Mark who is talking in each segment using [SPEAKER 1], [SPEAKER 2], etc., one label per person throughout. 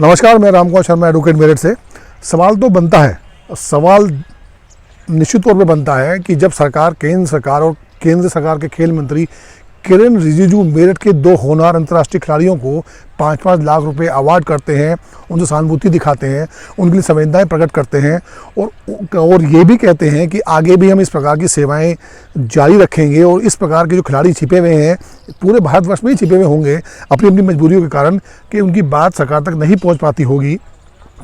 [SPEAKER 1] नमस्कार, मैं रामकुमार शर्मा एडवोकेट मेरठ से। सवाल तो बनता है, सवाल निश्चित तौर पे बनता है कि जब सरकार, केंद्र सरकार के खेल मंत्री किरेन रिजिजू मेरठ के 2 होनहार अंतर्राष्ट्रीय खिलाड़ियों को 5-5 लाख रुपए अवार्ड करते हैं, उनसे सहानुभूति दिखाते हैं, उनके लिए संवेदनाएं प्रकट करते हैं और ये भी कहते हैं कि आगे भी हम इस प्रकार की सेवाएं जारी रखेंगे और इस प्रकार के जो खिलाड़ी छिपे हुए हैं पूरे भारतवर्ष में ही छिपे हुए होंगे अपनी अपनी मजबूरियों के कारण कि उनकी बात सरकार तक नहीं पहुँच पाती होगी,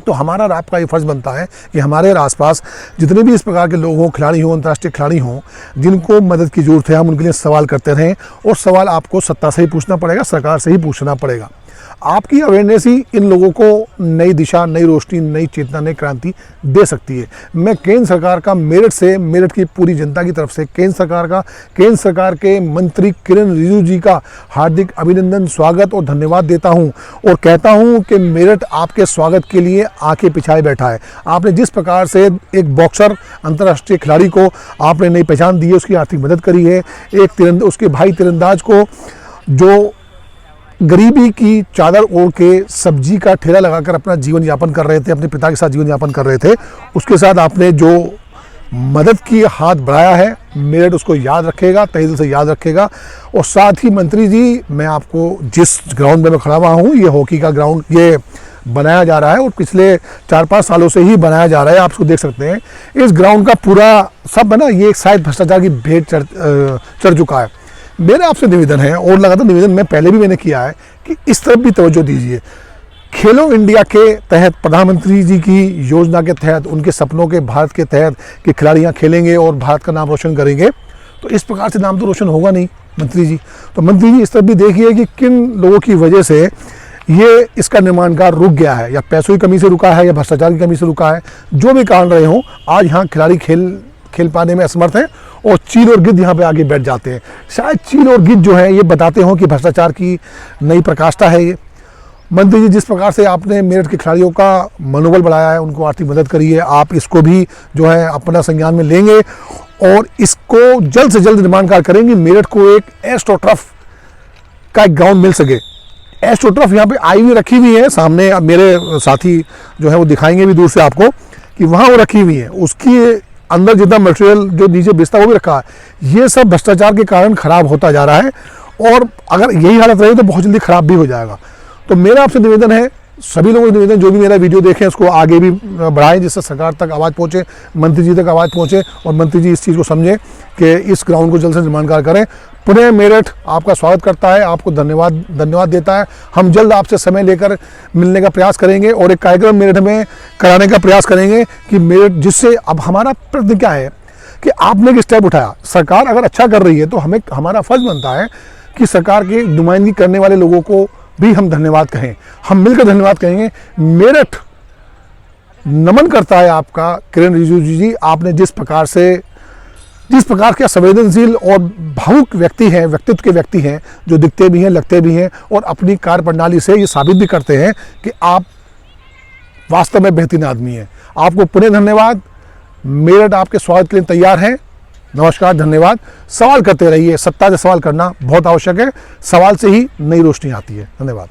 [SPEAKER 1] तो हमारा और आपका ये फ़र्ज़ बनता है कि हमारे आसपास जितने भी इस प्रकार के लोग हों, खिलाड़ी हों, अंतर्राष्ट्रीय खिलाड़ी हों, जिनको मदद की ज़रूरत है, हम उनके लिए सवाल करते रहें। और सवाल आपको सत्ता से ही पूछना पड़ेगा, सरकार से ही पूछना पड़ेगा। आपकी अवेयरनेस ही इन लोगों को नई दिशा, नई रोशनी, नई चेतना, नई क्रांति दे सकती है। मैं केंद्र सरकार का मेरठ की पूरी जनता की तरफ से केंद्र सरकार के मंत्री किरेन रिजिजू जी का हार्दिक अभिनंदन, स्वागत और धन्यवाद देता हूं और कहता हूं कि मेरठ आपके स्वागत के लिए आंखें पिछाए बैठा है। आपने जिस प्रकार से एक बॉक्सर, अंतर्राष्ट्रीय खिलाड़ी को आपने नई पहचान दी है, उसकी आर्थिक मदद करी है, उसके भाई तीरंदाज को जो गरीबी की चादर ओढ़ के सब्जी का ठेला लगाकर अपना जीवन यापन कर रहे थे, अपने पिता के साथ जीवन यापन कर रहे थे, उसके साथ आपने जो मदद की हाथ बढ़ाया है, मेरठ उसको याद रखेगा, तहे दिल से याद रखेगा। और साथ ही मंत्री जी, मैं आपको जिस ग्राउंड में मैं खड़ा हुआ हूँ, ये हॉकी का ग्राउंड ये बनाया जा रहा है और पिछले 4-5 सालों से ही बनाया जा रहा है। आप उसको देख सकते हैं, इस ग्राउंड का पूरा सब है ना, ये शायद भ्रष्टाचार की भेंट चढ़ चुका है। मेरा आपसे निवेदन है, और लगातार निवेदन मैंने किया है कि इस तरफ भी तवज्जो दीजिए। खेलो इंडिया के तहत, प्रधानमंत्री जी की योजना के तहत, उनके सपनों के भारत के तहत कि खिलाड़ी यहाँ खेलेंगे और भारत का नाम रोशन करेंगे, तो इस प्रकार से नाम तो रोशन होगा नहीं मंत्री जी। तो मंत्री जी इस तरफ भी देखिए कि किन लोगों की वजह से ये इसका निर्माण कार्य रुक गया है, या पैसों की कमी से रुका है या भ्रष्टाचार की कमी से रुका है। जो भी कारण रहे हों, आज यहाँ खिलाड़ी खेल पाने में असमर्थ हैं और चील और गिद्ध यहाँ पे आगे बैठ जाते हैं। शायद चील और गिद्ध जो है ये बताते हो कि भ्रष्टाचार की नई प्रकाष्ठा है ये। मंत्री जी, जिस प्रकार से आपने मेरठ के खिलाड़ियों का मनोबल बढ़ाया है, उनको आर्थिक मदद करी है, आप इसको भी जो है अपना संज्ञान में लेंगे और इसको जल्द से जल्द निर्माण कार्य करेंगे। मेरठ को एक एस्ट्रोटर्फ का एक ग्राउंड मिल सके। एस्ट्रोटर्फ यहाँ पे आई हुई रखी हुई है, सामने मेरे साथी जो है वो दिखाएंगे भी दूर से आपको कि वहाँ वो रखी हुई है। उसकी अंदर जितना मटेरियल जो नीचे बेचता है वो भी रखा है। ये सब भ्रष्टाचार के कारण खराब होता जा रहा है और अगर यही हालत रही तो बहुत जल्दी खराब भी हो जाएगा। तो मेरा आपसे निवेदन है, सभी लोगों का निवेदन, जो भी मेरा वीडियो देखें उसको आगे भी बढ़ाएं, जिससे सरकार तक आवाज़ पहुँचे, मंत्री जी तक आवाज़ पहुँचे और मंत्री जी इस चीज़ को समझें कि इस ग्राउंड को जल्द से निर्माण कार्य करें। पुनः मेरठ आपका स्वागत करता है, आपको धन्यवाद देता है। हम जल्द आपसे समय लेकर मिलने का प्रयास करेंगे और एक कार्यक्रम मेरठ में कराने का प्रयास करेंगे कि मेरठ, जिससे अब हमारा प्रश्न क्या है कि आपने एक स्टेप उठाया। सरकार अगर अच्छा कर रही है तो हमारा फर्ज बनता है कि सरकार की नुमाइंदगी करने वाले लोगों को भी हम धन्यवाद कहें, हम मिलकर धन्यवाद कहेंगे। मेरठ नमन करता है आपका किरेन रिजिजू जी। आपने जिस प्रकार के संवेदनशील और भावुक व्यक्तित्व के व्यक्ति हैं, जो दिखते भी हैं, लगते भी हैं और अपनी कार्य प्रणाली से ये साबित भी करते हैं कि आप वास्तव में बेहतरीन आदमी हैं। आपको पुनः धन्यवाद। मेरठ आपके स्वागत के लिए तैयार है। नमस्कार, धन्यवाद। सवाल करते रहिए, सत्ता से सवाल करना बहुत आवश्यक है। सवाल से ही नई रोशनी आती है। धन्यवाद।